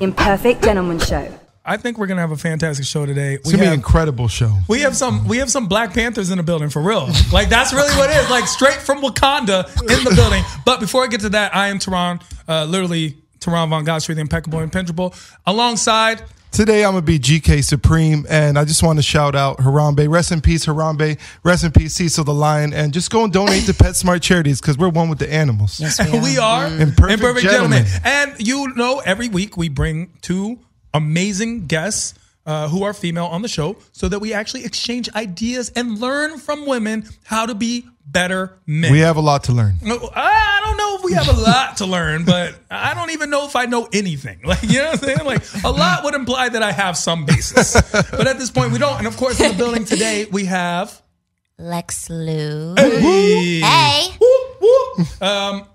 Imperfect Gentleman Show. I think we're gonna have a fantastic show today. It's gonna be an incredible show. We have some Black Panthers in the building for real. Like that's really what it is. Like straight from Wakanda in the building. But before I get to that, I am Teron, literally Teron Von Godfrey, the impeccable, impenetrable. Alongside today, I'm gonna be GK Supreme, and I just want to shout out Harambe. Rest in peace, Harambe. Rest in peace, Cecil the Lion, and just go and donate to PetSmart charities because we're one with the animals. Yes, we are Imperfect Gentlemen. And you know, every week we bring two amazing guests who are female on the show so that we actually exchange ideas and learn from women how to be better men. We have a lot to learn. I don't know if we have a lot to learn, but I don't even know if I know anything. Like, you know what I'm saying? Like, a lot would imply that I have some basis. But at this point, we don't. And of course, in the building today, we have Lex Lu. Hey.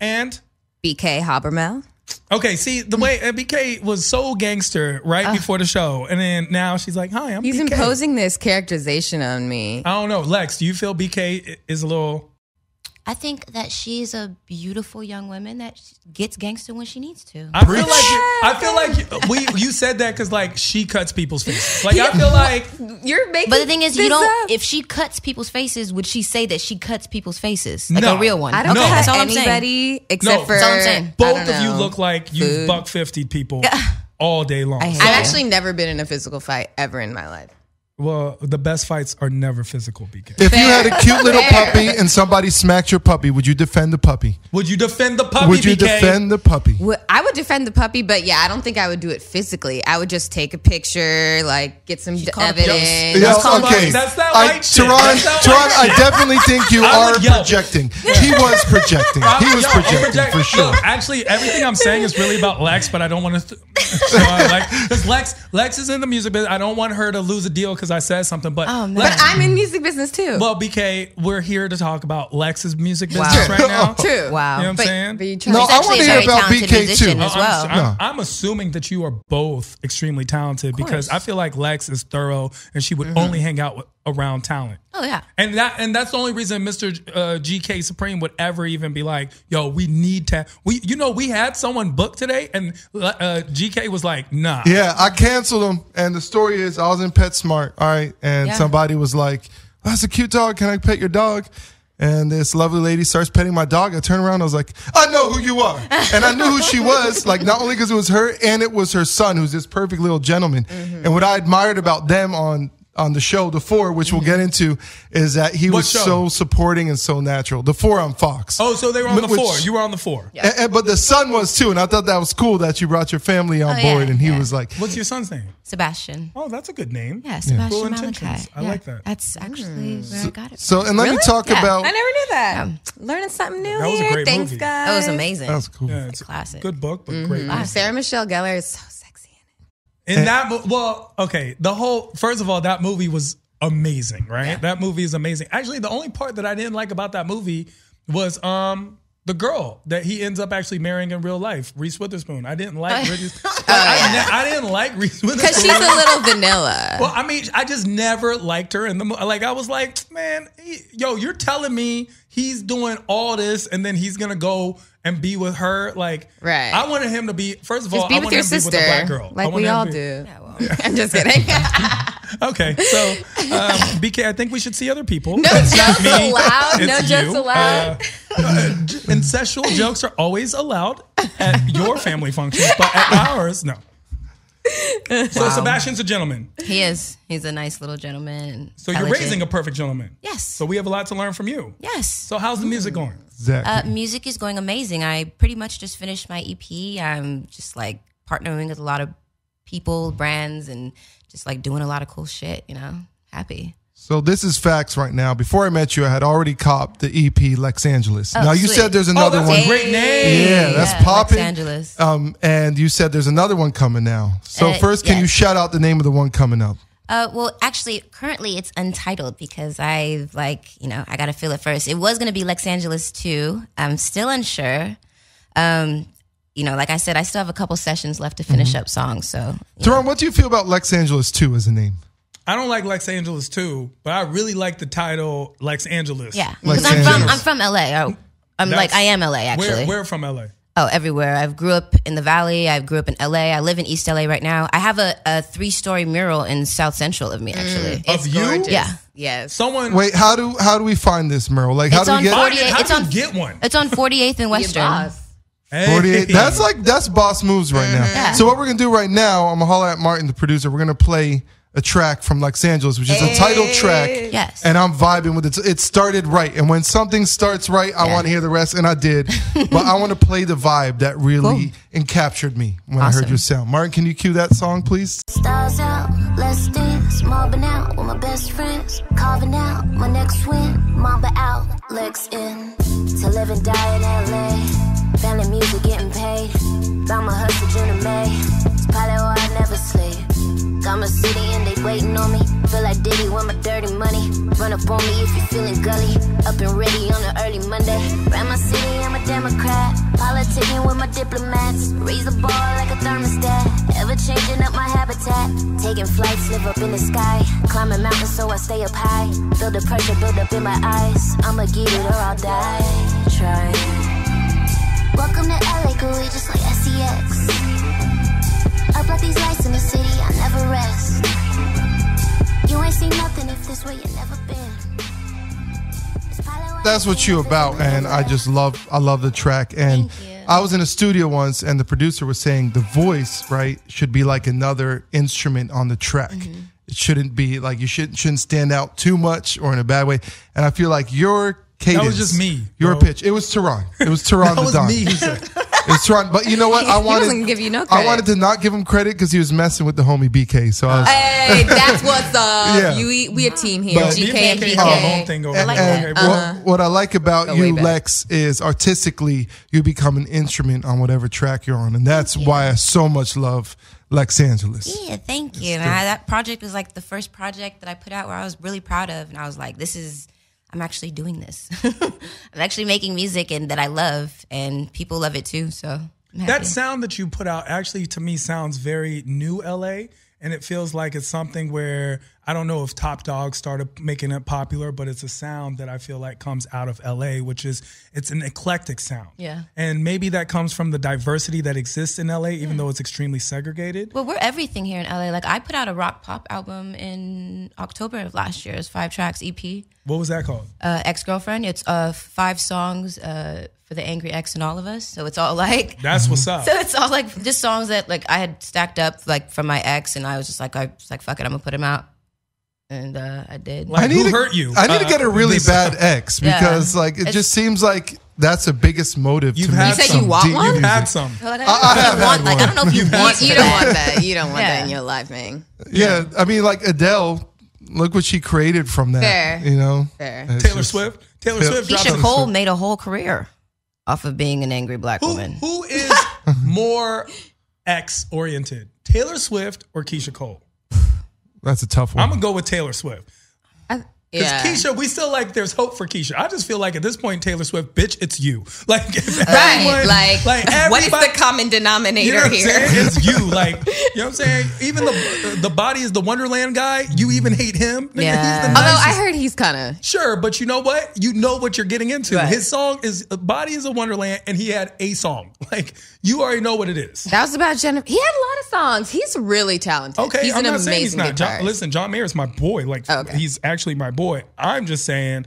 And B.K. Habermehl. Okay, see, the way BK was so gangster right before the show, and then now she's like, hi, I'm He's BK. imposing this characterization on me. I don't know. Lex, do you feel BK is a little... I think that she's a beautiful young woman that gets gangster when she needs to. I feel like you said that because like she cuts people's faces. Like I feel like you're making. But the thing is, you don't. Up. If she cuts people's faces, would she say that she cuts people's faces like No. a real one? I don't that's all cut I'm saying. anybody except for. That's all I'm saying. Both of you look like you've buck 50 people all day long. I've actually never been in a physical fight ever in my life. Well, the best fights are never physical, BK. If you had a cute little puppy and somebody smacked your puppy, would you defend the puppy? Would you defend the puppy, Would you BK? defend the puppy? I would defend the puppy, but yeah, I don't think I would do it physically. I would just take a picture, like get some evidence. Okay. That's that white shit. Teron, I definitely think you are projecting. He was projecting. He was projecting for sure. Look, actually, everything I'm saying is really about Lex, but I don't want to. Because Lex is in the music business. I don't want her to lose a deal because I said something. But but I'm in music business too. Well, BK, we're here to talk about Lex's music business right now. True. Wow. You know what I'm saying? But No, I want to hear about BK too. As well. I'm assuming that you are both extremely talented because I feel like Lex is thorough and she would only hang out around talent. Oh yeah. And that's the only reason Mr. GK Supreme would ever even be like, yo, we need to. We had someone booked today and GK was like, nah. Yeah, I canceled him. And the story is I was in PetSmart, all right, and somebody was like, oh, that's a cute dog. Can I pet your dog? And this lovely lady starts petting my dog. I turn around. I was like, I know who you are. And I knew who she was, like not only because it was her and it was her son, who's this perfect little gentleman. And what I admired about them on the show, The Four, which we'll get into, is that he was so supporting and so natural. The Four on Fox. Oh, so they were on the Four. You were on the Four. Yeah. But the son was too. And I thought that was cool that you brought your family on board. And he was like, what's your son's name? Sebastian. Oh, that's a good name. Yeah, Sebastian Cool Malachi. intentions. I like that. That's actually where I got it. So, and let me talk about. I never knew that. Learning something new That was a here. great Thanks, movie. guys. That was amazing. That was cool. Yeah, it's a classic. Good book, but great movie. Sarah Michelle Gellar is so sexy in it. In that, first of all, that movie was amazing, right? Yeah. That movie is amazing. Actually, the only part that I didn't like about that movie was the girl that he ends up actually marrying in real life, Reese Witherspoon. I didn't like Reese. I didn't like Reese Witherspoon because she's a little vanilla. Well, I mean, I just never liked her in the movie. Like I was like, man, you're telling me he's doing all this and then he's gonna go and be with her. Like, right? I wanted him to be. First of all, just be I with wanted your him to sister, be with a black girl, like we all do. Yeah, well. I'm just kidding. Okay, so BK, I think we should see other people. No jokes allowed. It's No jokes you. allowed. Incestual jokes are always allowed at your family functions, but at ours, no. So Sebastian's a gentleman. He is. He's a nice little gentleman. So you're raising a perfect gentleman. Yes. So we have a lot to learn from you. Yes. So how's the music going? Exactly. Music is going amazing. I pretty much just finished my EP. I'm just like partnering with a lot of people, brands, and just like doing a lot of cool shit, you know? Happy. So this is facts right now. Before I met you, I had already copped the EP Lex Angeles. Now you said there's another that's one. A great name. Yeah, that's popping. Lex Angeles. And you said there's another one coming now. So first, can you shout out the name of the one coming up? Well, actually, currently it's untitled because I got to feel it first. It was going to be Lex Angeles 2. I'm still unsure. Like I said, I still have a couple sessions left to finish up songs. So, Teron, what do you feel about Lex Angeles 2 as a name? I don't like Lex Angeles 2, but I really like the title Lex Angeles. Yeah, because I'm from LA. I am LA actually. Where from LA? Oh, everywhere. I grew up in the Valley. I grew up in LA. I live in East LA right now. I have a 3-story mural in South Central of me, actually. Of you? Gorgeous. Yeah. Yes. Someone. Wait, how do we find this mural? Like, how It's do we on get 48. How It's do you on get one? It's on 48th and Western. Boss. Hey. 48? That's boss moves right now. Yeah. So what we're gonna do right now, I'm gonna holler at Martin, the producer. We're gonna play a track from Los Angeles, which is a title track. Yes. And I'm vibing with it. It started right. And when something starts right, I want to hear the rest. And I did. But I want to play the vibe that really captured me when I heard your sound. Martin, can you cue that song, please? Stars out, let's dance, mobbing out with my best friends, carving out my next win, mamba out, Lex in, to live and die in LA, family music getting paid, got my hustle June and May, it's probably why I never sleep, got my city and they waiting on me, feel like Diddy with my dirty money, run up on me if you're feeling gully, up and ready on an early Monday, ran my city, I'm a Democrat, politicking with my diplomats, raise the bar like a thermostat, ever changing up my habitat, taking flights, live up in the sky, climbing mountains so I stay up high, feel the pressure build up in my eyes, I'ma get it or I'll die trying. Welcome to LA, girl, we just like SEX, up like these lights in the city, I never rest, you ain't seen nothing if this way you never been. That's what you about, and I love the track. And I was in a studio once, and the producer was saying the voice, right, should be like another instrument on the track. It shouldn't be like you shouldn't stand out too much or in a bad way. And I feel like your cadence, That was just me, your bro. pitch. It was Tehran. It was Tehran That the was Don. me, he said. It's Tehran, but you know what? I wanted wasn't give you no I credit. wanted to not give him credit because he was messing with the homie BK. So I was. Hey, that's what's up. Yeah. We a team here. But- Me GK and and BK have a home BK. thing over And, like there. that. what I like about Go way you, back. Lex, is artistically you become an instrument on whatever track you're on, and that's why I so much love Los Angeles. Yeah, thank you. And that project was like the first project that I put out where I was really proud of. And I was like, I'm actually doing this. I'm actually making music and that I love, and people love it too. So I'm happy. That sound that you put out actually to me sounds very new LA, and it feels like it's something where I don't know if Top Dog started making it popular, but it's a sound that I feel like comes out of LA, which is it's an eclectic sound. Yeah. And maybe that comes from the diversity that exists in LA, even though it's extremely segregated. Well, we're everything here in LA. Like I put out a rock pop album in October of last year. It's 5 tracks EP. What was that called? Ex-Girlfriend. It's 5 songs for the angry ex and all of us. So it's all like That's what's up. so it's all like just songs that like I had stacked up like from my ex, and I was just like fuck it, I'm gonna put them out. And I did. Like, who hurt you? I need to get a really this- bad ex because Yeah. like it just seems like that's the biggest motive. You've to had make some. You said you want deep one? You've music. had some. Like, I have had Like I don't know if you want You to don't that. want that. You don't want Yeah. that in your life, man. Yeah, I mean, like Adele, look what she created from that. Fair. You know, Fair. It's Taylor just- Swift. Taylor Swift dropped Keisha a- Cole made a whole career off of being an angry black woman. Who is more ex oriented, Taylor Swift or Keisha Cole? That's a tough one. I'm gonna go with Taylor Swift. Because Yeah. Keisha, we still like there's hope for Keisha. I just feel like at this point, Taylor Swift, bitch, it's you. Like, if Right. everyone- Like, what is everybody- the common denominator you know what I'm here? saying? It's you. Like, you know what I'm saying? Even the body is the Wonderland guy. You even hate him. Nigga, Yeah. He's the Although nicest. I heard he's kind of Sure, but you know what? You know what you're getting into. Right. His song is Body is a Wonderland, and he had a song. Like, you already know what it is. that was about Jennifer. He had a lot of songs. He's really talented. Okay, he's I'm an not saying he's amazing not. guitarist. Listen, John Mayer's my boy. Like, Okay. he's actually my boy. I'm just saying,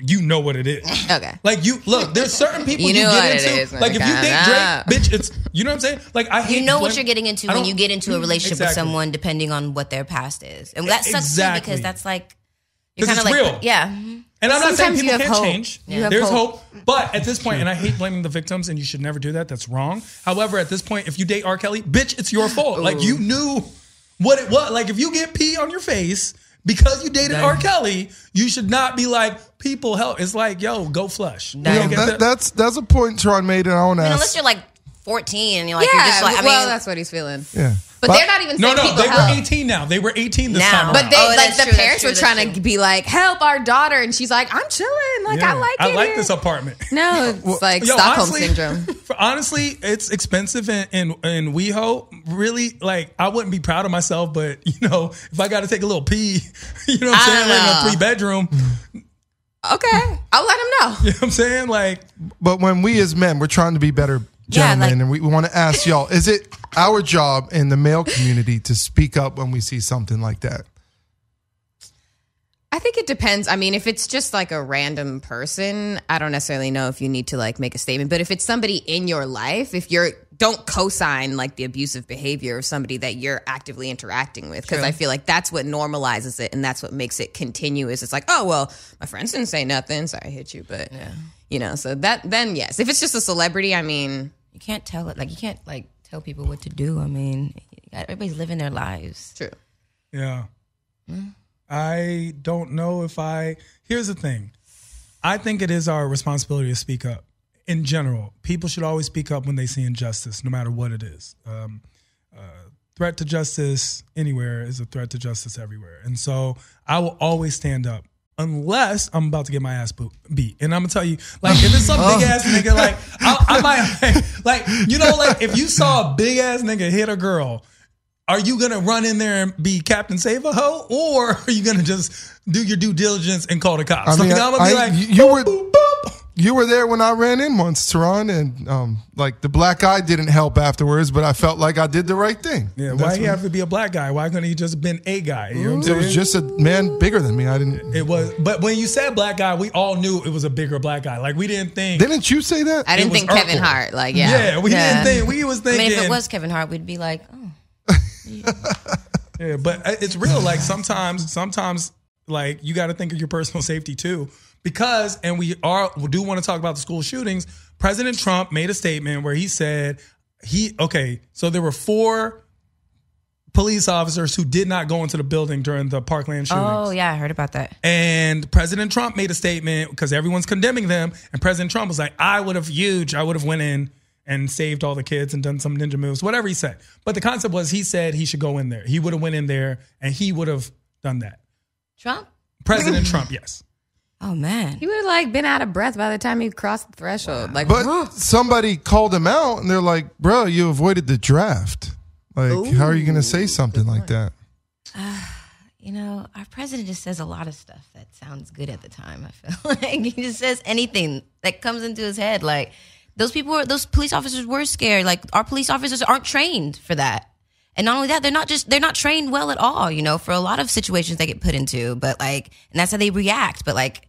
you know what it is. Okay. Like, you look, there's certain people You you know know get what it into. is, Like, if you nigga. date Drake, bitch, it's you know what I'm saying. Like, I hate You know what blame- you're getting into I when don't- you get into a relationship with Exactly. someone, depending on what their past is, and that sucks too Exactly. because that's like you're 'Cause kind of it's like real. yeah. And I'm not saying Sometimes you people have can't hope. change. You have There's hope. hope. But at this point, and I hate blaming the victims, and you should never do that. That's wrong. However, at this point, if you date R. Kelly, bitch, it's your fault. Like, you knew what it was. Like, if you get pee on your face because you dated R. Kelly, you should not be like, people help. It's like, yo, go flush. You know, Like, at the- that's a point Tehran made, and I want to I mean, ask. unless you're like 14 and you're like Yeah, you're just like I well, mean that's what he's feeling. yeah, But they're not even saying no, people they were help. 18 now. They were 18 this Now. time around. But they Oh, like that's the true, that's parents true, were that's trying true. to be like, help our daughter, and she's like, I'm chilling. Like Yeah. I like it. I like here. this apartment. No, it's like Yo, Stockholm honestly, syndrome. Honestly, it's expensive in WeHo. Really, like, I wouldn't be proud of myself, but you know, if I got to take a little pee, you know what I'm I saying, don't like in know. a 3-bedroom, Okay, I'll let him know. you know what I'm saying, like, but when we as men, we're trying to be better gentlemen, and we want to ask y'all, is it our job in the male community to speak up when we see something like that? I think it depends. I mean, if it's just like a random person, I don't necessarily know if you need to like make a statement. But if it's somebody in your life, don't co-sign like the abusive behavior of somebody that you're actively interacting with. Because I feel like that's what normalizes it and that's what makes it continuous. It's like, oh, well, my friends didn't say nothing, so I hit you. But, so then yes. If it's just a celebrity, I mean. You can't tell it. Like, you can't like tell people what to do. I mean, everybody's living their lives. True. Yeah. I don't know if here's the thing. I think it is our responsibility to speak up. In general, people should always speak up when they see injustice, no matter what it is. Threat to justice anywhere is a threat to justice everywhere. And so I will always stand up unless I'm about to get my ass beat. And I'm going to tell you, like, if it's some big ass nigga, like, I might, like, like, if you saw a big ass nigga hit a girl, are you going to run in there and be Captain Save a Ho? Or are you going to just do your due diligence and call the cops? I mean, I'm going to be like, you were there when I ran in once, Teron, and like the black eye didn't help afterwards, but I felt like I did the right thing. Yeah, why he have to be a black guy? Why couldn't he just been a guy? You know what I'm saying? It was just a man bigger than me. I didn't. It was, but when you said black guy, we all knew it was a bigger black guy. Like we didn't think. Didn't you say that? I didn't think Kevin Hart. Like yeah, we didn't think. We was thinking. I mean, if it was Kevin Hart, we'd be like, oh. Yeah, but it's real. Like sometimes, like you got to think of your personal safety too. Because, and we do want to talk about the school shootings. President Trump made a statement where he said so there were 4 police officers who did not go into the building during the Parkland shootings. Oh yeah, I heard about that. And President Trump made a statement because everyone's condemning them. And President Trump was like, I would have went in and saved all the kids and done some ninja moves, whatever he said. But the concept was he said he should go in there. He would have went in there and he would have done that. Trump? President Trump, yes. Oh man, he would have like been out of breath by the time he crossed the threshold. Wow. Like, but somebody called him out, and they're like, "Bro, you avoided the draft. Like, how are you going to say something like that?" Our president just says a lot of stuff that sounds good at the time. I feel like he just says anything that comes into his head. Like those police officers were scared. Like our police officers aren't trained for that. And not only that, they're not trained well at all, for a lot of situations they get put into, but like, and that's how they react. But like,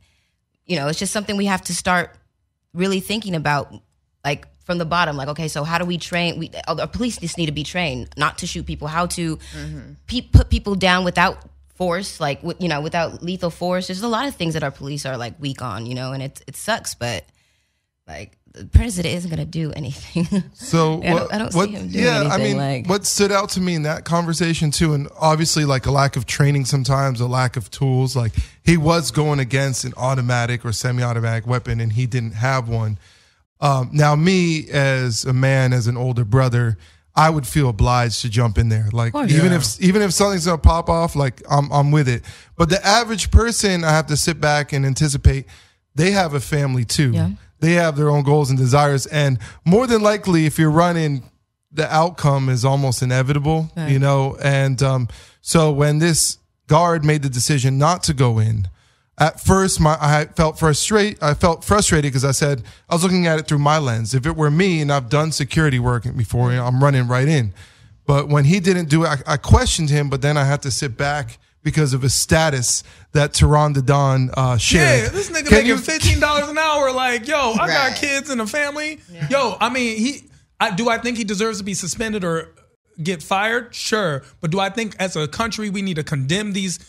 it's just something we have to start really thinking about, like from the bottom, like, okay, so how do we train? Our police just need to be trained not to shoot people, how to put people down without force, like, without lethal force. There's a lot of things that our police are like weak on, and it sucks, but like, the president isn't going to do anything. So I don't see him doing anything. I mean, what stood out to me in that conversation too, and obviously like a lack of training sometimes, a lack of tools. Like he was going against an automatic or semi-automatic weapon, and he didn't have one. Now, me as a man, as an older brother, I would feel obliged to jump in there. Like even if something's gonna pop off, like I'm with it. But the average person, I have to sit back and anticipate. They have a family too. Yeah. They have their own goals and desires. And more than likely, if you're running, the outcome is almost inevitable, right. And so when this guard made the decision not to go in, at first I felt frustrated because I said, I was looking at it through my lens. If it were me, and I've done security work before, I'm running right in. But when he didn't do it, I questioned him, but then I had to sit back because of his status that Teron the Don shared. Yeah, this nigga making $15 an hour. Like, yo, I got kids and a family. Yeah. Yo, I mean, do I think he deserves to be suspended or get fired? Sure. But do I think as a country we need to condemn these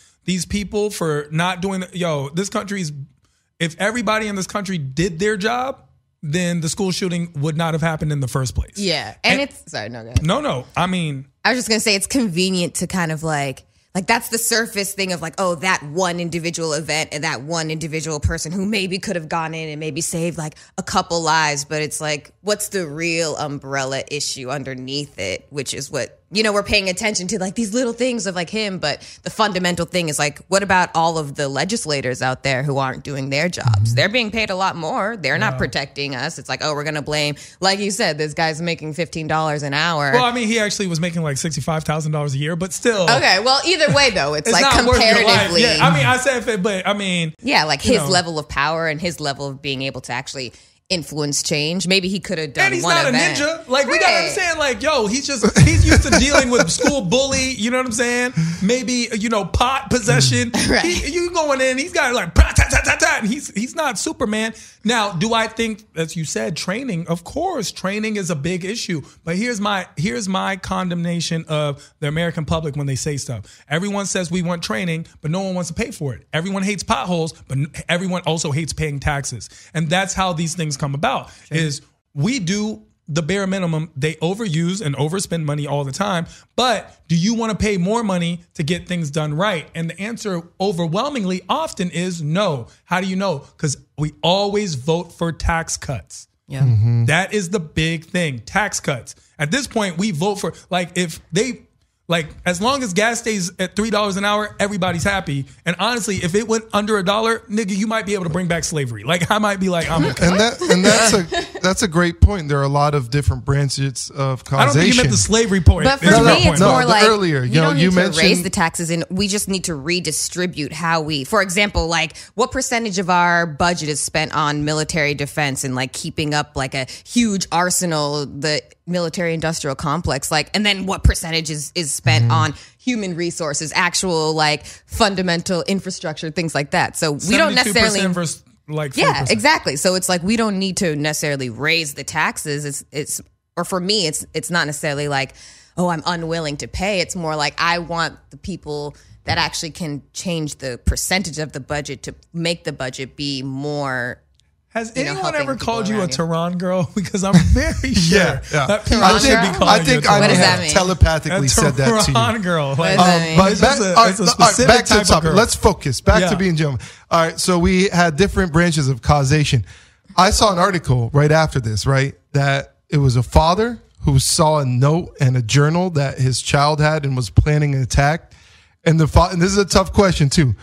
people for not doing this country's, if everybody in this country did their job, then the school shooting would not have happened in the first place. Yeah. And it's, sorry, no, go ahead. No. I mean, I was just going to say it's convenient to kind of like that's the surface thing of like, oh, that one individual event and that one individual person who maybe could have gone in and maybe saved like a couple lives. But it's like, what's the real umbrella issue underneath it, which is what, we're paying attention to, like these little things of like him. But the fundamental thing is like, what about all of the legislators out there who aren't doing their jobs? They're being paid a lot more. They're not protecting us. It's like, oh, we're going to blame, like you said, this guy's making $15 an hour. Well, I mean, he actually was making like $65,000 a year, but still. Okay, well, either way though, it's like comparatively. Yeah, I mean, I said, but I mean. Yeah, like his level of power and his level of being able to actually influence change. Maybe he could have done And he's one not event. a ninja. Like, we gotta understand, like, yo, he's used to dealing with school bully, you know what I'm saying? Maybe, pot possession. Right. You going in, he's got like, ta-ta-ta-ta-ta, and he's not Superman. Now, do I think, as you said, training? Of course, training is a big issue. But here's my condemnation of the American public when they say stuff. Everyone says we want training, but no one wants to pay for it. Everyone hates potholes, but everyone also hates paying taxes. And that's how these things come about, is we do the bare minimum. They overuse and overspend money all the time. But do you want to pay more money to get things done right? And the answer overwhelmingly often is no. How do you know? Because we always vote for tax cuts. Yeah. Mm-hmm. That is the big thing. Tax cuts. At this point, we vote for, as long as gas stays at $3 an hour, everybody's happy. And honestly, if it went under $1, nigga, you might be able to bring back slavery. Like, I might be like, I'm okay. And that's a great point. There are a lot of different branches of causation. I don't think you meant the slavery point. But for me, it's more the like earlier, we don't need mentioned to raise the taxes, and we just need to redistribute how we. For example, like what percentage of our budget is spent on military defense and like keeping up like a huge arsenal, the military industrial complex, like, and then what percentage is spent on human resources, actual like fundamental infrastructure, things like that. So we don't necessarily versus like 4%. Yeah, exactly. So it's like we don't need to necessarily raise the taxes. It's or for me, it's not necessarily like, oh, I'm unwilling to pay. It's more like I want the people that actually can change the percentage of the budget to make the budget be more. Has anyone helping ever people called you a around you. Tehran girl? Because I'm very sure Yeah. that people Tehran should be girl? calling I think you a I Tehran may does that have mean? telepathically a said that to you. Tehran girl. Like, does that mean? But it's back, just all it's a right, all right, specific back to the type of topic. girl. Let's focus. Back Yeah. to being gentlemen. All right, so we had different branches of causation. I saw an article right after this, right, that it was a father who saw a note and a journal that his child had and was planning an attack. And and this is a tough question too.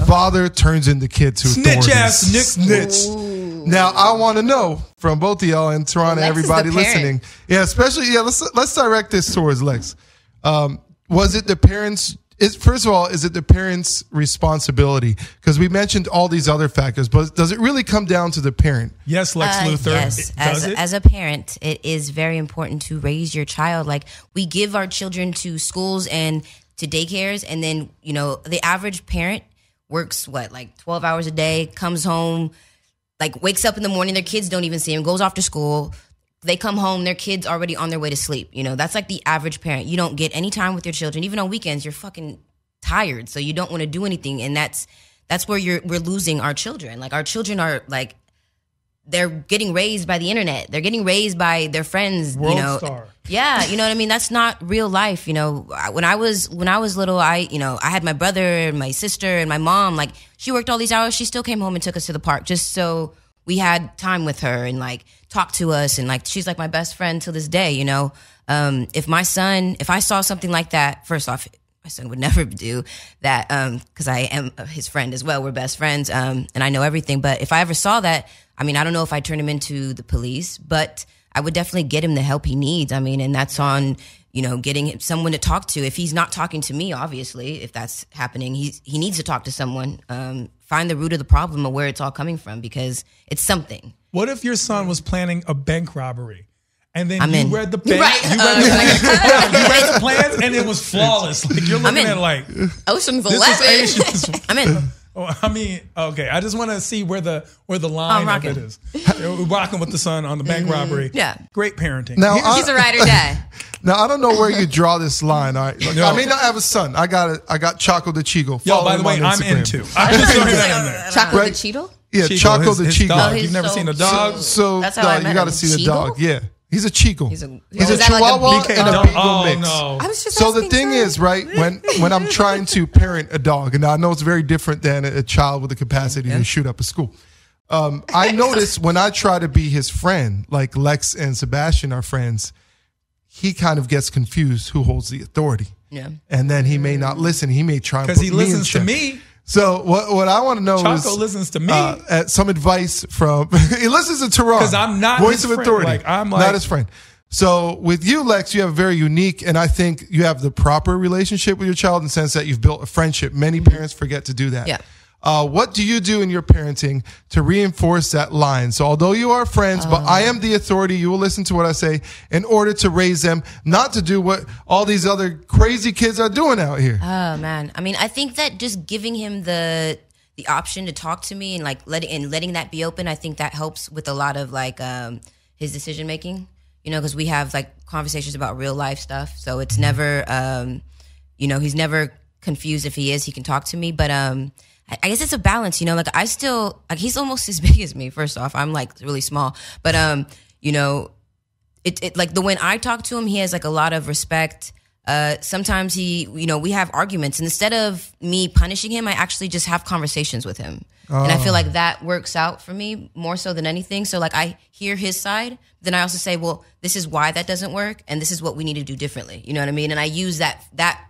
Father turns in the kid to Snitch authorities. ass Snitch. Now I want to know from both of y'all and Tehran and Lex is everybody the parent. listening. Yeah, especially let's direct this towards Lex. Was it the parents? First of all, is it the parents' responsibility? Because we mentioned all these other factors, but does it really come down to the parent? Yes, Lex Luthor. Yes, Does it? as a parent, it is very important to raise your child. Like, we give our children to schools and to daycares, and then, the average parent works, 12 hours a day, comes home, wakes up in the morning, their kids don't even see him, goes off to school. They come home, their kid's already on their way to sleep. That's like the average parent. You don't get any time with your children. Even on weekends, you're fucking tired, so you don't want to do anything. And that's where we're losing our children. Like, our children are they're getting raised by the internet. They're getting raised by their friends. World star. Yeah, you know what I mean? That's not real life. When I was little, I had my brother and my sister and my mom. Like, she worked all these hours. She still came home and took us to the park just so we had time with her and talk to us. And she's my best friend till this day, If I saw something like that, first off, my son would never do that, because I am his friend as well. We're best friends, and I know everything. But if I ever saw that, I don't know if I'd turn him into the police, but I would definitely get him the help he needs. And that's on, getting him someone to talk to. If he's not talking to me, obviously, if that's happening, he needs to talk to someone. Find the root of the problem of where it's all coming from, because it's something. What if your son was planning a bank robbery? And then I'm you in. read the plan, Right. you read the plans, and it was flawless. You're looking in. at Ocean's this 11. is ancient. I'm in. Okay. I just want to see where the line of rocking. it is. We're rocking with the son on the bank robbery. Yeah. Great parenting. Now, He's a ride or die. Now I don't know where you draw this line. All right, Yo. I may not have a son. I got Choco the Chigo. Yo, Follow by the him way, on I'm Instagram. into. I'm just throwing that in there. Chocolate Right. the Cheeto? Yeah, Chico, Choco his the Chigo. dog. Oh, he's You've never so seen a cute. dog? So That's how I you met got him. to see the Chigo? dog. Yeah, he's a Chico. He's a- He's Oh, a is that like a Chihuahua BK and a dog? Beagle Oh, mix. no. I was just So the asking thing for- is, right, when I'm trying to parent a dog, and I know it's very different than a child with the capacity to shoot up a school. I notice when I try to be his friend, like Lex and Sebastian are friends, he kind of gets confused who holds the authority. Yeah. And then he may not listen. He may try and Because put he me in listens to check. me. So what I want to know is Choco listens to me. some advice from he listens to Tehran 'Cause I'm not voice his of friend. authority. Like, I'm not like- his friend. So with you, Lex, you have a very unique, and I think you have the proper relationship with your child in the sense that you've built a friendship. Many parents forget to do that. Yeah. What do you do in your parenting to reinforce that line? So although you are friends, but I am the authority, you will listen to what I say in order to raise them, not to do what all these other crazy kids are doing out here. Oh man. I mean, I think that just giving him the option to talk to me and like letting that be open, I think that helps with a lot of like his decision making, you know, because we have like conversations about real life stuff. So it's never, you know, he's never confused if he can talk to me, but I guess it's a balance, you know, like I still, like he's almost as big as me, first off. I'm like really small, but you know, it like when I talk to him, he has like a lot of respect. Sometimes you know, we have arguments, and instead of me punishing him, I actually just have conversations with him. And I feel like that works out for me more so than anything. So like I hear his side, then I also say, well, this is why that doesn't work, and this is what we need to do differently. You know what I mean? And I use that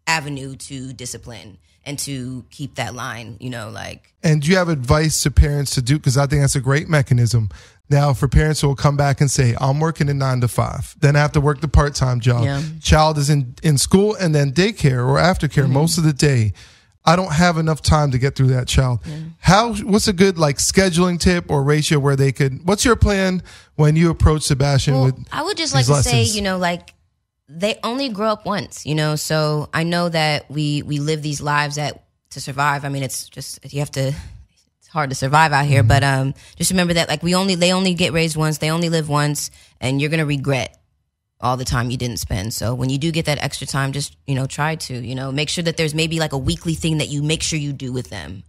avenue to discipline and to keep that line, you know, like. And do you have advice to parents to do? Because I think that's a great mechanism. Now, for parents who will come back and say, I'm working a 9 to 5, then I have to work the part-time job. Yeah. Child is in school and then daycare or aftercare most of the day. I don't have enough time to get through that child. Yeah. What's a good like scheduling tip or ratio where they could, what's your plan when you approach Sebastian with I would just like to say, you know, like, they only grow up once, you know, so I know that we live these lives to survive. I mean, it's just, it's hard to survive out here, but just remember that like they only get raised once, they only live once, and you're going to regret all the time you didn't spend. So when you do get that extra time, just, you know, try to, you know, make sure that there's maybe like a weekly thing that you make sure you do with them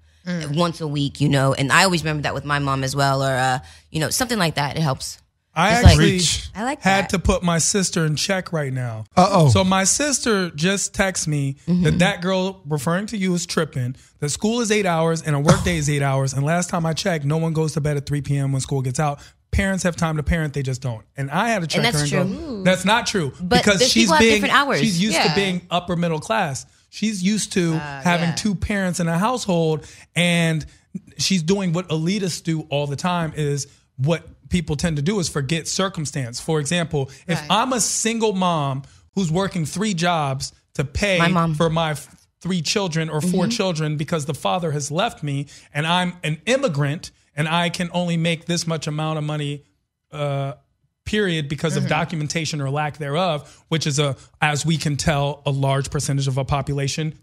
once a week, you know, and I always remember that with my mom as well, or, you know, something like that. It helps. I actually like had to put my sister in check right now. So my sister just texted me that girl referring to you is tripping, that school is 8 hours and a work day is 8 hours. And last time I checked, no one goes to bed at 3 p.m. when school gets out. Parents have time to parent, they just don't. And I had to check her and go, that's not true. But because she's different hours. She's used to being upper middle class. She's used to having two parents in a household, and she's doing what elitists do all the time, is what people tend to do is forget circumstance. For example, if I'm a single mom who's working 3 jobs to pay for my 3 children or 4 children because the father has left me, and I'm an immigrant and I can only make this much amount of money, period, because of documentation or lack thereof, which is as we can tell, a large percentage of a population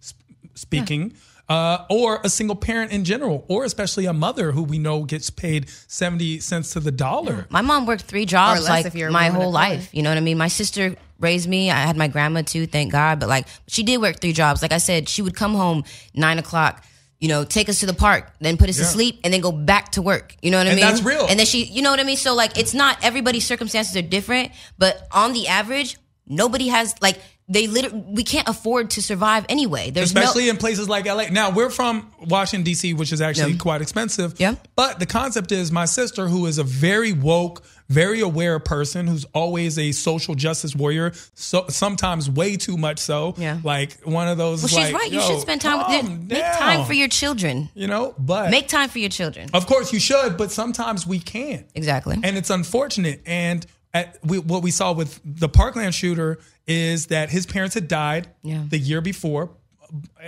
speaking. Or a single parent in general, or especially a mother who we know gets paid 70 cents to the dollar. My mom worked 3 jobs like my whole life. You know what I mean? My sister raised me. I had my grandma too, thank God. But like, she did work 3 jobs. Like I said, she would come home 9 o'clock, you know, take us to the park, then put us to sleep, and then go back to work. You know what I mean? And that's real. And then you know what I mean? So like, it's not, everybody's circumstances are different, but on the average, nobody has like, we can't afford to survive anyway. Especially in places like LA. Now, we're from Washington, D.C., which is actually quite expensive. Yeah. But the concept is my sister, who is a very woke, very aware person, who's always a social justice warrior, so sometimes way too much so. Yeah. Like one of those. Well, she's right. You should spend time with them. Make time for your children. You know, but make time for your children. Of course you should, but sometimes we can't. Exactly. And it's unfortunate. And what we saw with the Parkland shooter is that his parents had died the year before.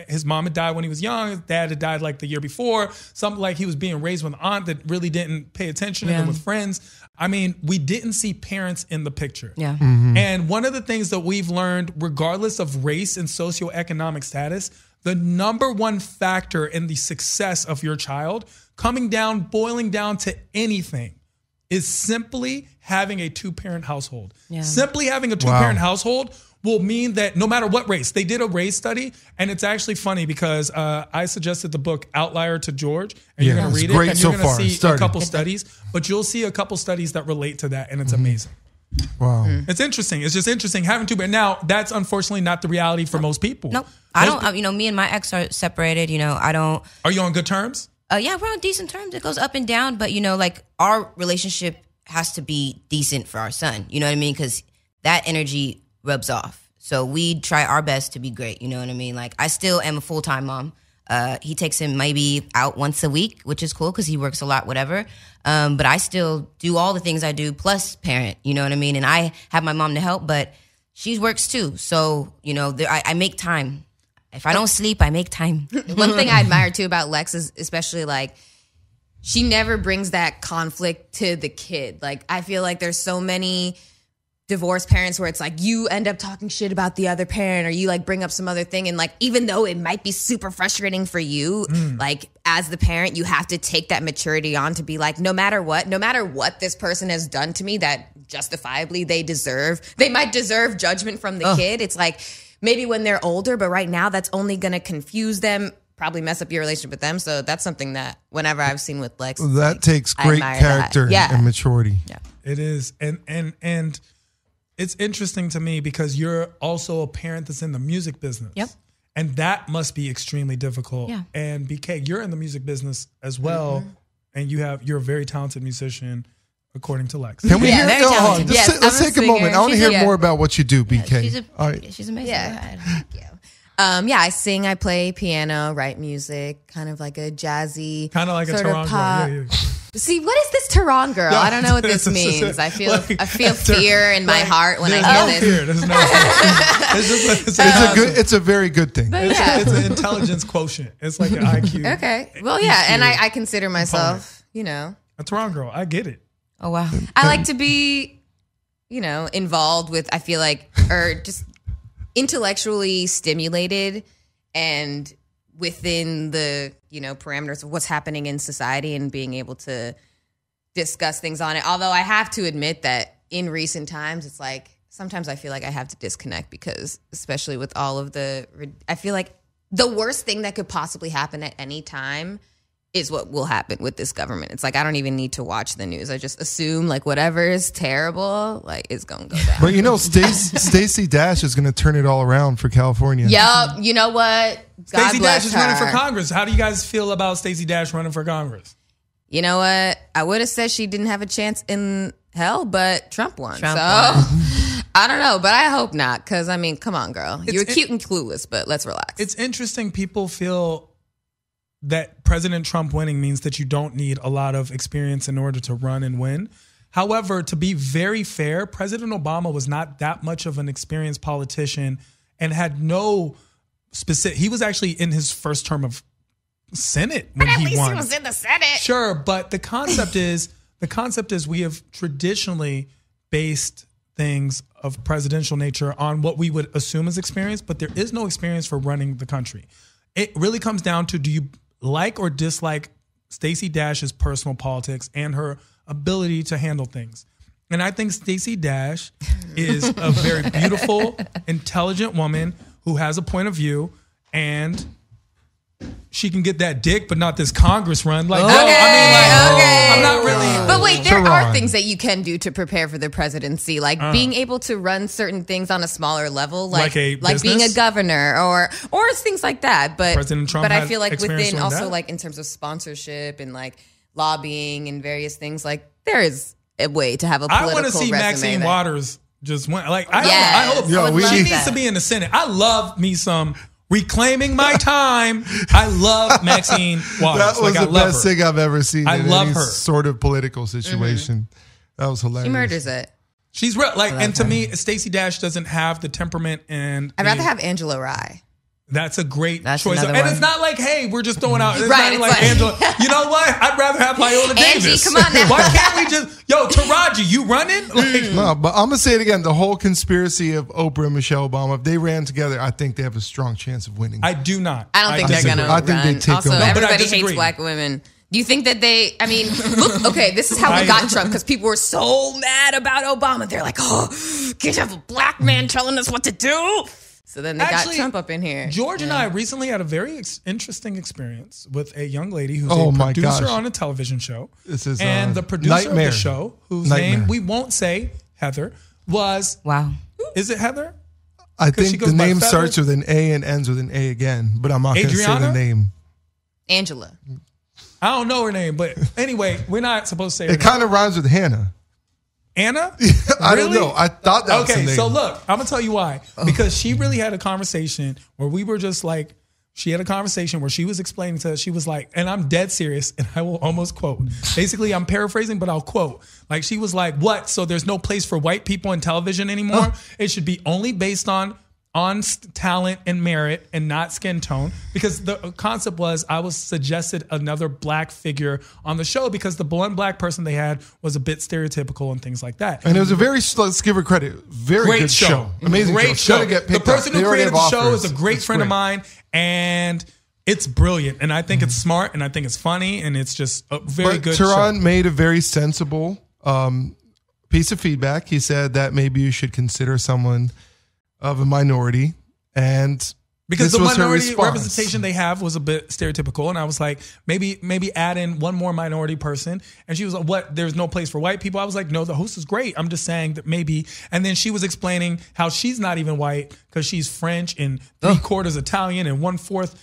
His mom had died when he was young. His dad had died like the year before. Something like he was being raised with an aunt that really didn't pay attention and with friends. I mean, we didn't see parents in the picture. Yeah. And one of the things that we've learned, regardless of race and socioeconomic status, the number one factor in the success of your child, boiling down to anything, is simply having a 2-parent household. Yeah. Simply having a 2-parent household will mean that no matter what race, they did a race study, and it's actually funny because I suggested the book Outlier to George, and you're going to read it, and you're going to see a couple studies, but you'll see a couple studies that relate to that, and it's amazing. Wow. It's interesting. It's just interesting having 2 parents. Now, that's unfortunately not the reality for most people. Nope. I don't, you know, me and my ex are separated, you know, I don't. Are you on good terms? Yeah, we're on decent terms. It goes up and down, but you know, like our relationship has to be decent for our son. You know what I mean? Because that energy rubs off. So we try our best to be great. You know what I mean? Like I still am a full-time mom. He takes him maybe out once a week, which is cool because he works a lot, whatever. But I still do all the things I do plus parent. You know what I mean? And I have my mom to help, but she works too. So, you know, I make time. if I don't sleep, I make time. One thing I admire too about Lex is especially like she never brings that conflict to the kid. Like I feel like there's so many divorced parents where it's like you end up talking shit about the other parent or you like bring up some other thing, and like even though it might be super frustrating for you, like as the parent you have to take that maturity on to be like, no matter what this person has done to me that justifiably they might deserve judgment from the kid. It's like maybe when they're older, but right now that's only going to confuse them, probably mess up your relationship with them. So that's something that whenever I've seen with Lex, that takes great character and maturity. Yeah, it is. And it's interesting to me because you're also a parent that's in the music business. Yep. And that must be extremely difficult. Yeah. And BK, you're in the music business as well. And you're a very talented musician, according to Lex. Can we hear? very talented. Let's take a moment. I want to hear more about what you do, BK. She's amazing. Yeah. Thank you. I sing, I play piano, write music, kind of like a jazzy, kind of like a sort Tehran of pop. girl. Yeah. See, what is this Tehran girl? I don't know what this means. I feel fear in my heart when I hear this. There's no fear. It's a very good thing. It's an intelligence quotient. It's like an IQ. Okay. Well, yeah, and I consider myself, a Tehran girl. I get it. Oh wow. I like to be, involved with, I feel like, or just intellectually stimulated and within the, parameters of what's happening in society and being able to discuss things on it. Although I have to admit that in recent times, it's like, sometimes I feel like I have to disconnect because especially with all of I feel like the worst thing that could possibly happen at any time is what will happen with this government. It's like, I don't even need to watch the news. I just assume like whatever is terrible, like it's going to go down. But Stacey Dash is going to turn it all around for California. Yup. You know what? Stacey Dash is running for Congress. How do you guys feel about Stacey Dash running for Congress? You know what? I would have said she didn't have a chance in hell, but Trump won. Won. I don't know, but I hope not. Because, I mean, come on, girl. You're cute and clueless, but let's relax. It's interesting. People feel that President Trump winning means that you don't need a lot of experience in order to run and win. However, to be very fair, President Obama was not that much of an experienced politician and had no specific. He was actually in his first term of Senate when he won. He was in the Senate. Sure, but the concept is we have traditionally based things of presidential nature on what we would assume is experience, but there is no experience for running the country. It really comes down to, do you like or dislike Stacey Dash's personal politics and her ability to handle things? And I think Stacey Dash is a very beautiful, intelligent woman who has a point of view, and she can get that dick, but not this Congress run. Like, I'm not really. But wait, there are things that you can do to prepare for the presidency, like being able to run certain things on a smaller level, like being a governor or things like that. But President Trump, but I feel like within also like in terms of sponsorship and like lobbying and various things, like there is a way to have a political resume. I want to see Maxine Waters just win. Like, I hope she needs to be in the Senate. I love me some reclaiming my time. I love Maxine Waters. That was the best thing I've ever seen. I love her. Sort of political situation. That was hilarious. She murders it. She's real. Like, and to me, Stacey Dash doesn't have the temperament and. I'd rather have Angela Rye. That's a great choice. And it's not like, hey, we're just throwing out. It's right, not like Angela. You know what? I'd rather have Viola Davis. Come on now. Why can't we just, Taraji, you running? Like, no, but I'm going to say it again. The whole conspiracy of Oprah and Michelle Obama, if they ran together, I think they have a strong chance of winning. I do not. I don't think they're going to run. I think they take also, them. everybody hates black women. Do you think that look, okay, this is how we got Trump, because people were so mad about Obama. They're like, oh, can't you have a black man telling us what to do? So then they got Trump up in here. George and I recently had a very interesting experience with a young lady who's a producer on a television show. This is and the producer of the show, whose name we won't say, Heather, was... Wow. Is it Heather? I think the name starts with an A and ends with an A again, but I'm not going to say the name. Angela. I don't know her name, but anyway, we're not supposed to say her name. It kind of rhymes with Hannah. Anna? I don't know. I thought that was the name. Okay, so look, I'm going to tell you why. Because she really had a conversation where we were just like, she had a conversation where she was explaining to us, she was like, and I'm dead serious, and I will almost quote. Basically, I'm paraphrasing, but I'll quote. Like, she was like, what? So there's no place for white people in television anymore? It should be only based on talent and merit and not skin tone, because the concept was I was suggested another black figure on the show because the one black person they had was a bit stereotypical and things like that. And it was a very, let's give her credit, very great good show. Amazing great show. show. The person who created the show is a great friend of mine, and it's brilliant. And I think it's smart, and I think it's funny, and it's just a very good show. Tehran made a very sensible piece of feedback. He said that maybe you should consider someone of a minority, and because the minority representation they have was a bit stereotypical, and I was like, maybe add in one more minority person. And she was like, what, there's no place for white people? I was like, no, the host is great, I'm just saying that maybe. And then she was explaining how she's not even white because she's French and 3/4 Italian and 1/4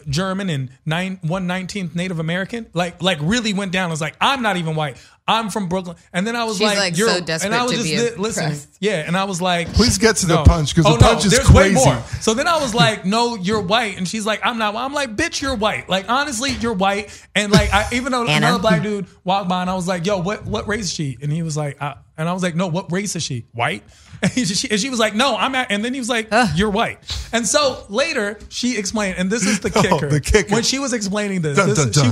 German and 1/19 Native American, like really went down. I was like, I'm not even white. I'm from Brooklyn. And then I was like you're so desperate, and I was just listening. Yeah, and I was like, please get to the punch, because the punch is crazy. Way more. So then I was like, no, you're white. And she's like, I'm not. I'm like, bitch, you're white. Like, honestly, you're white. And like, even though another black dude walked by, and I was like, yo, what race is she? And he was like, and I was like, no, what race is she? White? And she was like, no, I'm at. And then he was like, you're white. And so later she explained, and this is the kicker. The kicker. When she was explaining this, she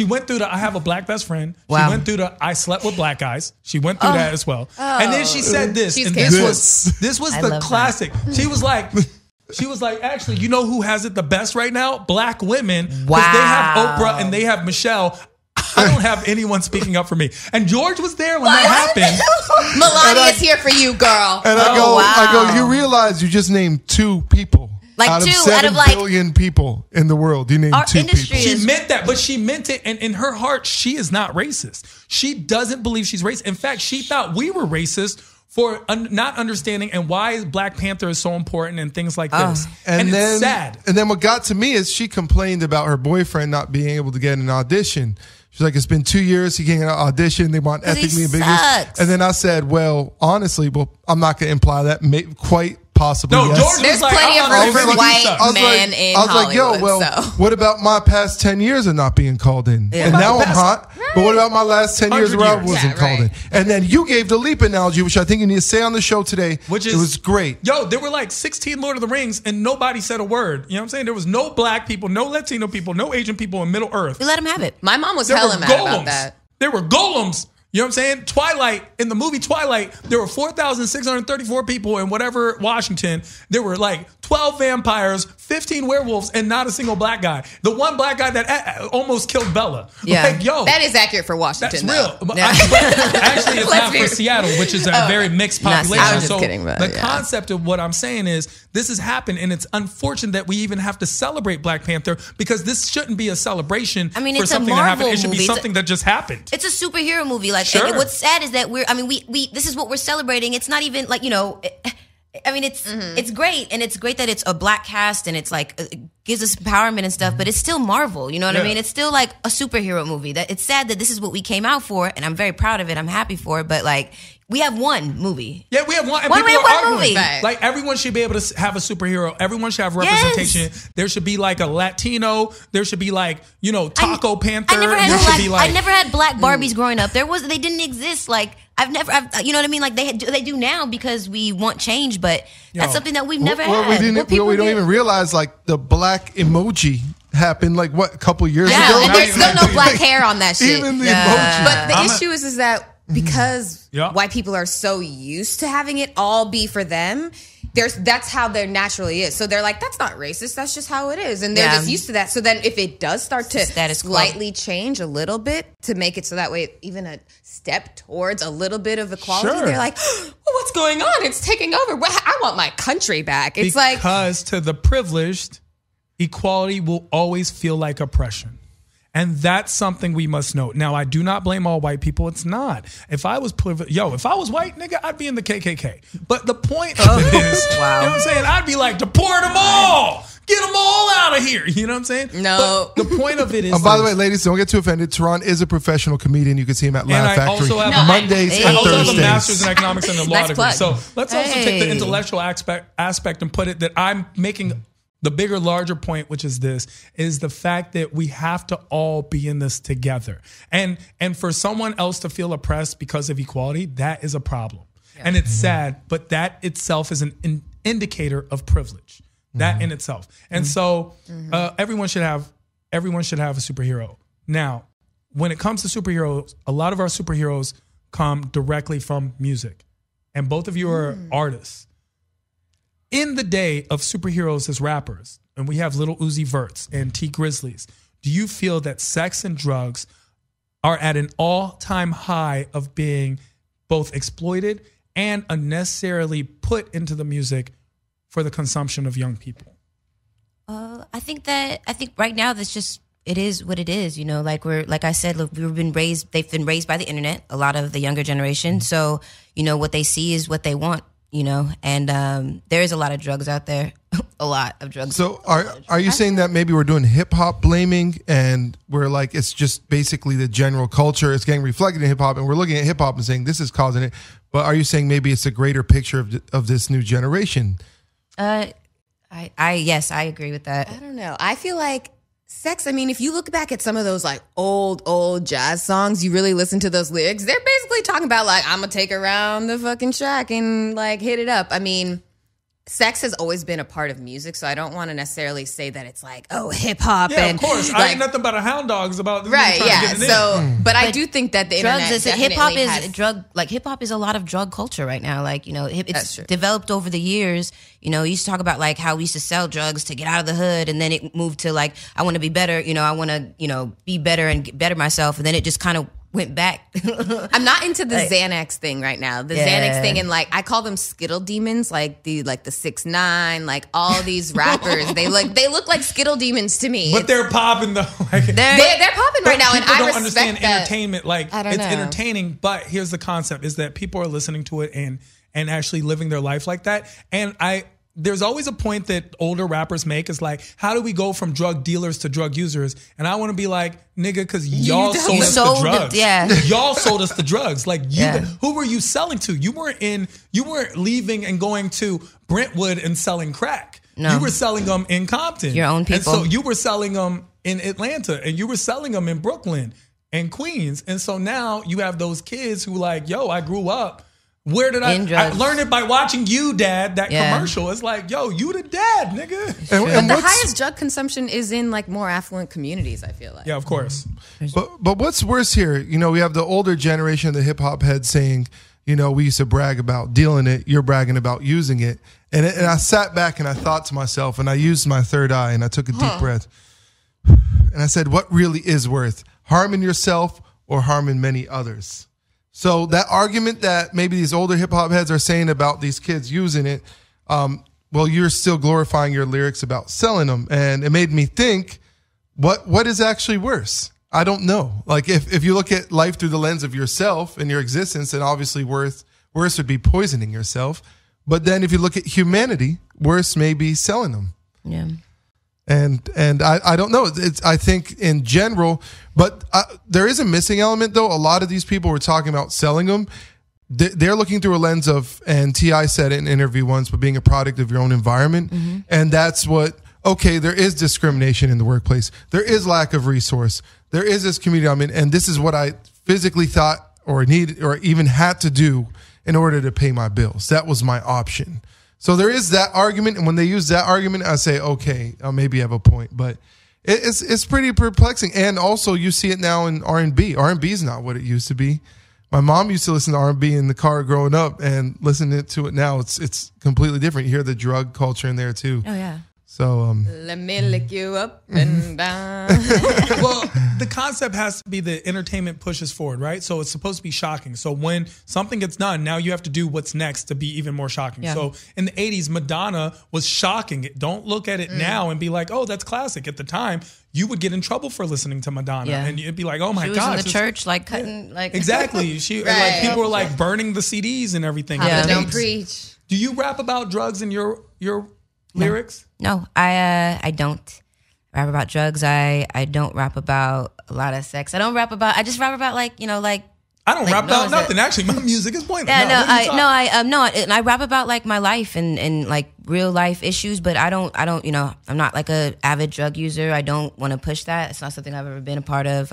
went through the I have a black best friend. Wow. She went through the I slept with black guys. She went through that as well. And then she said this, and this was the classic. That. She was like, actually, you know who has it the best right now? Black women. Because they have Oprah and they have Michelle. I don't have anyone speaking up for me. And George was there when that happened. Melania's here for you, girl. And I go, you realize you just named 2 people. Like out of 2 7 out of like billion people in the world. You named 2 people. She meant that, but she meant it. And in her heart, she is not racist. She doesn't believe she's racist. In fact, she thought we were racist for not understanding and why Black Panther is so important and things like this. And then, it's sad. And then what got to me is she complained about her boyfriend not being able to get an audition. She's like, it's been 2 years. He can't get an audition. They want ethically ambiguous. And then I said, well, honestly, I'm not going to imply that. Quite possibly. No, yes. George There's was plenty like, of room for white men in Hollywood. I was like, yo, well, what about my past 10 years of not being called in? Yeah. And now I'm hot. Right. But what about my last 10 years where I wasn't called in? And then you gave the leap analogy, which I think you need to say on the show today, which is, it was great. Yo, there were like 16 Lord of the Rings and nobody said a word. You know what I'm saying? There was no black people, no Latino people, no Asian people in Middle Earth. We let them have it. My mom was hella mad about that. There were golems. You know what I'm saying? Twilight, in the movie Twilight, there were 4,634 people in whatever Washington. There were like 12 vampires, 15 werewolves, and not a single black guy. The one black guy that almost killed Bella. Yeah. Like, yo. That is accurate for Washington, that's real. But actually, it's not for Seattle, which is a very mixed population. I was just kidding, but the concept of what I'm saying is this has happened, and it's unfortunate that we even have to celebrate Black Panther because this shouldn't be a celebration for something that happened. It should be something that just happened. It's a superhero movie. Like, sure. And what's sad is that we this is what we're celebrating. It's not even like, it's great, and it's great that it's a black cast and it's like gives us empowerment and stuff, but it's still Marvel, you know what I mean? It's still like a superhero movie. That it's sad that this is what we came out for, and I'm very proud of it. I'm happy for it, but like we have one movie. Yeah, we have one. And people are arguing. Like everyone should be able to have a superhero. Everyone should have representation. Yes. There should be like a Latino. There should be like Taco Panther. I never had black Barbies growing up. They didn't exist. Like you know what I mean? Like they do now because we want change, but that's something that we've never had. We don't even realize like the black emoji happened like a couple years ago. And there's still no black hair on that shit. Even the emoji. But the issue is that because white people are so used to having it all be for them, that's how there naturally is. So they're like, that's not racist. That's just how it is. And they're just used to that. So then if it does start to slightly change a little bit to make it so that way even a step towards a little bit of equality, they're like, well, what's going on? It's taking over. I want my country back. It's because to the privileged, equality will always feel like oppression. And that's something we must note. Now, I do not blame all white people. It's not. If I was white, nigga, I'd be in the KKK. But the point of it is, you know what I'm saying? I'd be like, deport them all. Get them all out of here. You know what I'm saying? No. But the point of it is. By the way, ladies, don't get too offended. Tehran is a professional comedian. You can see him at Laugh Factory Mondays and Thursdays. I also have a master's in economics and a law degree. So let's also take the intellectual aspect and put it that I'm making. The bigger, larger point, which is the fact that we have to all be in this together. And for someone else to feel oppressed because of equality, that is a problem. Yeah. And it's sad, but that itself is an indicator of privilege. That in itself. And so everyone should have a superhero. Now, when it comes to superheroes, a lot of our superheroes come directly from music. And both of you are artists. In the day of superheroes as rappers, and we have Little Uzi Verts and T Grizzlies, do you feel that sex and drugs are at an all-time high of being both exploited and unnecessarily put into the music for the consumption of young people? I think right now it is what it is. You know, like I said, look, they've been raised by the internet, a lot of the younger generation. So, you know, what they see is what they want, you know, and there is a lot of drugs out there, a lot of drugs. So are you saying that maybe we're doing hip hop blaming and we're like, it's just basically the general culture, it's getting reflected in hip hop, and we're looking at hip hop and saying this is causing it. But are you saying maybe it's a greater picture of this new generation? Yes, I agree with that. I don't know. I feel like sex, I mean, if you look back at some of those like old jazz songs, you really listen to those lyrics, they're basically talking about like, I'm gonna take her around the fucking shack and like hit it up. I mean, sex has always been a part of music, so I don't want to necessarily say that it's like, oh, hip hop. Yeah, and of course. like, I ain't nothing but a hound dog's about right. Yeah. So, but I But do think that the drugs internet hip hop is has, drug, like hip hop is a lot of drug culture right now. Like, you know, That's it's true. developed over the years. You know, you used to talk about like how we used to sell drugs to get out of the hood, and then it moved to like, I want to be better. You know, I want to, you know, be better and better myself, and then it just kind of went back. I'm not into the Xanax thing right now. The Xanax thing, and like I call them Skittle demons, like the 6ix9ine, like all these rappers. they look like Skittle demons to me. But they're popping though. Like, they're popping right now, and people I don't respect understand that. entertainment. Like I don't it's know. entertaining, but here's the concept: is that people are listening to it and actually living their life like that. And there's always a point that older rappers make is like, how do we go from drug dealers to drug users? And I want to be like, nigga, because y'all sold us the drugs. Y'all sold us the drugs. Like, who were you selling to? You weren't leaving and going to Brentwood and selling crack. No. You were selling them in Compton. Your own people. And so you were selling them in Atlanta, and you were selling them in Brooklyn and Queens. And so now you have those kids who like, yo, I grew up. Where did I learned it by watching you, Dad, that commercial. It's like, yo, you the dad, nigga. But the highest drug consumption is in like more affluent communities, I feel like. Yeah, of course. But what's worse here? You know, we have the older generation of the hip hop heads saying, you know, we used to brag about dealing it. You're bragging about using it. And I sat back and I thought to myself, and I used my third eye and I took a deep breath. And I said, what really is worth? Harming yourself or harming many others? So that argument that maybe these older hip hop heads are saying about these kids using it, well, you're still glorifying your lyrics about selling them. And it made me think, what is actually worse? I don't know. Like if you look at life through the lens of yourself and your existence, then obviously worse would be poisoning yourself. But then if you look at humanity, worse may be selling them. Yeah. And I don't know. I think in general, but there is a missing element though. A lot of these people were talking about selling them. They're looking through a lens of, and T.I. said it in an interview once, but being a product of your own environment. Mm-hmm. And that's what, okay, there is discrimination in the workplace. There is lack of resource. There is this community. I mean, and this is what I physically thought or needed or even had to do in order to pay my bills. That was my option. So there is that argument, and when they use that argument, I say, okay, maybe you have a point, but it's pretty perplexing. And also, you see it now in R&B. R&B is not what it used to be. My mom used to listen to R&B in the car growing up, and listening to it now, it's completely different. You hear the drug culture in there too. Oh yeah. So let me lick you up and down. Well, the concept has to be the entertainment pushes forward, right? So it's supposed to be shocking. So when something gets done, now you have to do what's next to be even more shocking. Yeah. So in the 80s, Madonna was shocking. Don't look at it now and be like, oh, that's classic. At the time, you would get in trouble for listening to Madonna. Yeah. And you'd be like, oh my She was gosh. in the church, like cutting, like Exactly. Like people were like burning the CDs and everything. Yeah. Don't preach. Do you rap about drugs in your lyrics? No, I don't rap about drugs. I don't rap about a lot of sex. I just rap about like, you know, like I don't like, rap about nothing. Actually, my music is pointless. Yeah, and I rap about like my life and like real life issues, but I don't, you know, I'm not like a avid drug user. I don't want to push that. It's not something I've ever been a part of.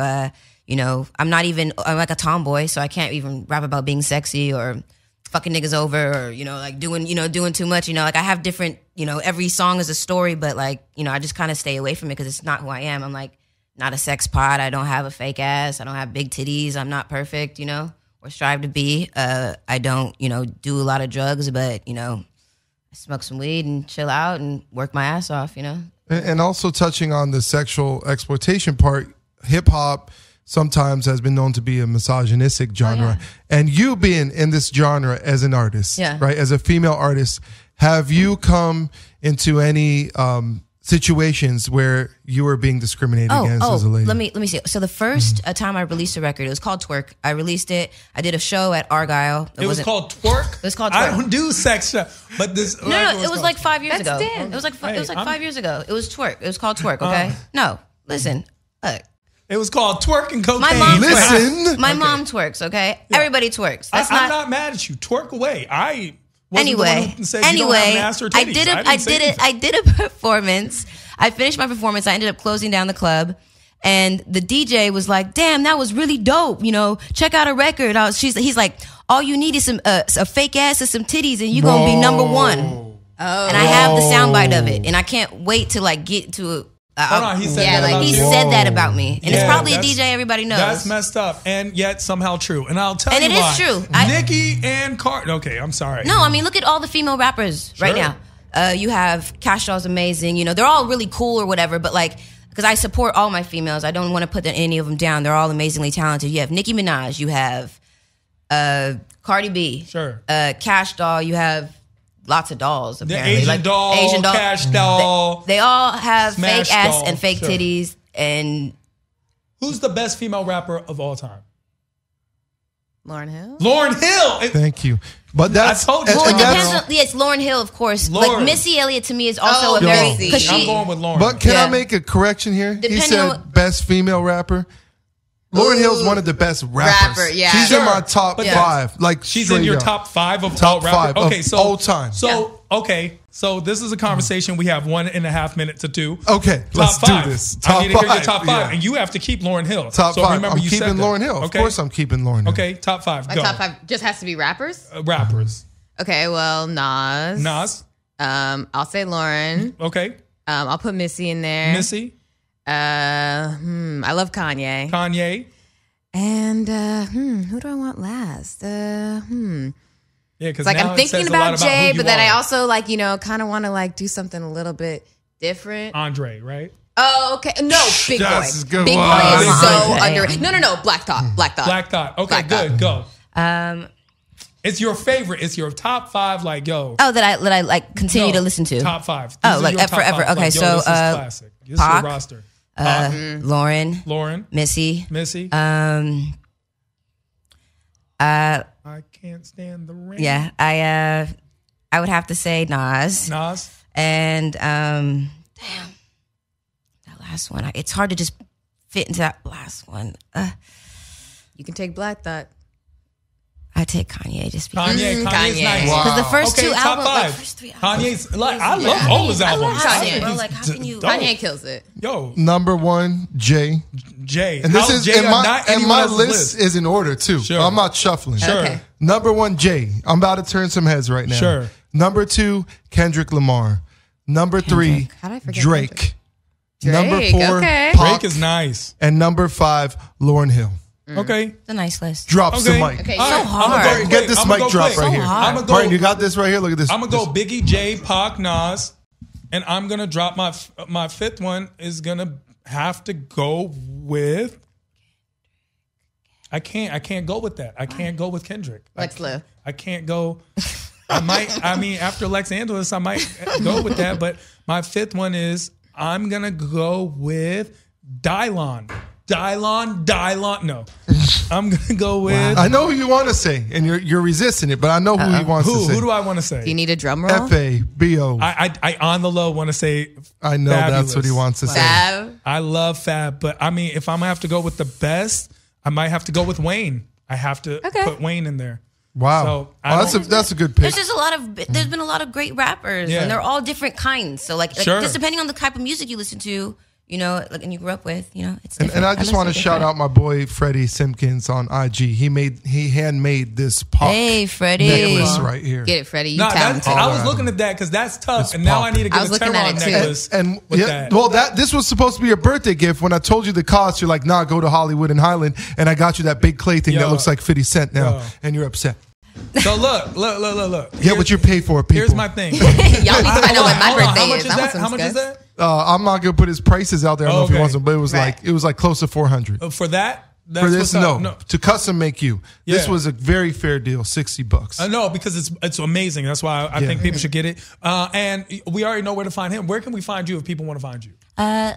You know, I'm like a tomboy, so I can't even rap about being sexy or fucking niggas over or, like doing too much. Like I have different, every song is a story, but like, I just kind of stay away from it because it's not who I am. I'm like not a sex pot. I don't have a fake ass. I don't have big titties. I'm not perfect, or strive to be. I don't, do a lot of drugs, but, I smoke some weed and chill out and work my ass off, And also touching on the sexual exploitation part, hip hop sometimes has been known to be a misogynistic genre. Oh, yeah. And you being in this genre as an artist, right, as a female artist, have you come into any situations where you were being discriminated against as a lady? Let me see. So the first time I released a record, it was called Twerk. I released it. I did a show at Argyle. It was called Twerk? It was called Twerk. I don't do sex stuff, but this... No, it was like 5 years ago. It was like 5 years ago. It was Twerk. It was called Twerk, okay? No, listen, look. It was called Twerk and Cocaine. My mom twerks. My mom twerks, okay? Yeah. Everybody twerks. I'm not mad at you. Twerk away. Anyway, I did a performance. I finished my performance. I ended up closing down the club. And the DJ was like, damn, that was really dope. Check out a record. He's like, all you need is a fake ass and some titties and you're going to be number one. Oh. And I have the soundbite of it. And I can't wait to like get to he said that about he you. said that about me. And it's probably a DJ everybody knows. That's messed up. And yet somehow true. And I'll tell you why. And it is true. Nikki and Carter. Okay, I'm sorry. No, I mean, look at all the female rappers right now. You have Cash Doll's amazing. They're all really cool or whatever. But like, because I support all my females. I don't want to put any of them down. They're all amazingly talented. You have Nicki Minaj. You have Cardi B. Sure. Cash Doll. You have... lots of dolls, apparently. The Asian doll, Cash Doll. They all have Smash fake ass doll, and fake titties. And who's the best female rapper of all time? Lauryn Hill. Lauryn Hill. Thank you. But that's... I told you. Well, it depends on... Yes, Lauryn Hill, of course. Like, Missy Elliott, to me, is also a very... I'm going with Lauryn. But can I make a correction here? He said best female rapper. Lauryn Hill's one of the best rappers. She's in my top 5. Like she's in your top 5 of top all rappers. Okay, so all time. So this is a conversation we have 1.5 minutes to do. Okay, let's do this. I need to hear your top 5, and you have to keep Lauryn Hill. Top 5. Remember, I'm keeping Lauryn Hill. Of course, I'm keeping Lauryn Hill. Okay, top 5. My go. top 5 just has to be rappers. Rappers. Okay, well, Nas. I'll say Lauren. Okay. I'll put Missy in there. Missy. I love Kanye. Kanye. And who do I want last? Yeah, because like I'm thinking about Jay, but then I also like kind of want to like do something a little bit different. Andre, right? Oh, okay. No, Big Boy. Good Big one. Boy is so underrated. No. Black Thought. Okay, good. Go. It's your favorite. It's your top 5. Like, yo. Oh, that I like continue to listen to. Top 5. Like forever. 5. Okay, like, so this is classic. This Pac, is your roster. Lauren, Missy. I can't stand the rain. Yeah, I would have to say Nas. And damn, that last one. It's hard to just fit into that last one. You can take Black Thought. I take Kanye just because. Kanye's nice. Because the first two top albums, 5. like first 3 albums. Kanye's like I love all his albums. Kanye. Bro, like, how can you? Kanye kills it. Yo, number 1, Jay. And this is Jay and my list is in order too. Sure. I'm not shuffling. Sure. Okay. Number 1, Jay. I'm about to turn some heads right now. Sure. Number 2, Kendrick Lamar. Number 3, How did I forget Drake. Kendrick? Number 4, okay. Pac. Drake is nice. And number 5, Lauryn Hill. Okay. It's a nice list. Drops the mic. Okay. So hard. Get this mic drop right here. Martin, you got this right here? Look at this. I'm going to go Biggie, Jay, Pac, Nas. And I'm going to drop my 5th one is going to have to go with... I can't go with that. I can't go with Kendrick. Lex Lu. I can't go... after Lex Angeles, I might go with that. But my 5th one is I'm going to go with Dylon. No. I'm going to go with... I know who you want to say, and you're resisting it, but I know who he wants to say. Who do I want to say? Do you need a drum roll? F-A-B-O. I on the low want to say I know Fabulous. That's what he wants to say. Fab. I love Fab, but I mean, if I'm going to have to go with the best, I might have to go with Wayne. I have to put Wayne in there. Wow. So that's a good pick. There's just there's been a lot of great rappers, Yeah. and they're all different kinds. So like just depending on the type of music you listen to, you know, like, and you grew up with, you know, it's And, different. and I just want to shout out my boy Freddie Simpkins on IG. He handmade this pop Hey, Freddie. necklace right here. Get it, Freddie. You No, talented. I was looking at that because that's tough, It's and now I need to popping. get I was a looking at Tehran it, too. necklace. And with yeah, that. well, this was supposed to be a birthday gift. When I told you the cost, you're like, "Nah, go to Hollywood and Highland," and I got you that big clay thing Yo. that looks like 50 Cent now, Yo. and you're upset. So look. Yeah, what you pay for, people. Here's my thing. Y'all need to find out what my Hold on, birthday how much is. is I want that? some How much is discuss. that? I'm not gonna put his prices out there. I don't know if he Okay. wants them, but it was Right. like close to 400 For that? That's for this. what's up. No, to custom make you. This Yeah. was a very fair deal, $60. I know because it's amazing. That's why I think people should get it. And we already know where to find him. Where can we find you if people want to find you?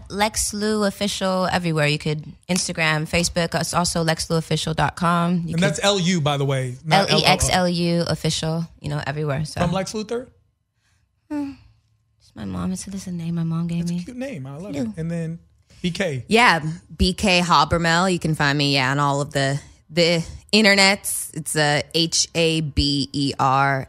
Lex Lu Official everywhere. You could Instagram, Facebook. It's also lexluofficial.com. And that's LU, by the way. not LEXLU Official, you know, everywhere. So From Lex Luthor? my mom, so this is a name my mom gave me. Cute name. I love it. And then BK. Yeah, BK Habermehl. You can find me on all of the internets. It's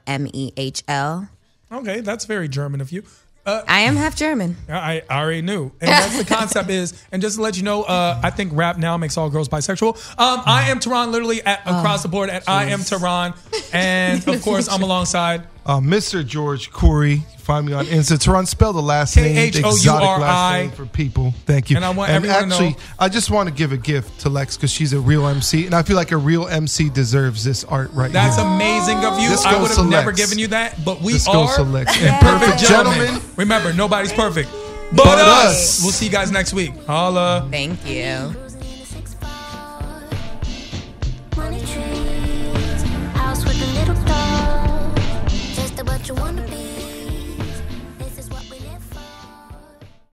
HABERMEHL. Okay, that's very German of you. I am half German. I already knew. And that's the concept is, and just to let you know, I think rap now makes all girls bisexual. I am Tehran literally across the board at I am Tehran. And of course, I'm alongside Mr. George Corey. Find me on Insta. Tehran, spell the last name, the exotic Khouri. last name for people. Thank you. And I want everyone to know- I just want to give a gift to Lex because she's a real MC, and I feel like a real MC deserves this art right That's here. amazing of you. This I goes would have to never Lex. given you that, but we This are goes to Lex. imperfect gentlemen. Gentlemen. Remember, nobody's perfect. But us. We'll see you guys next week. Holla. Thank you.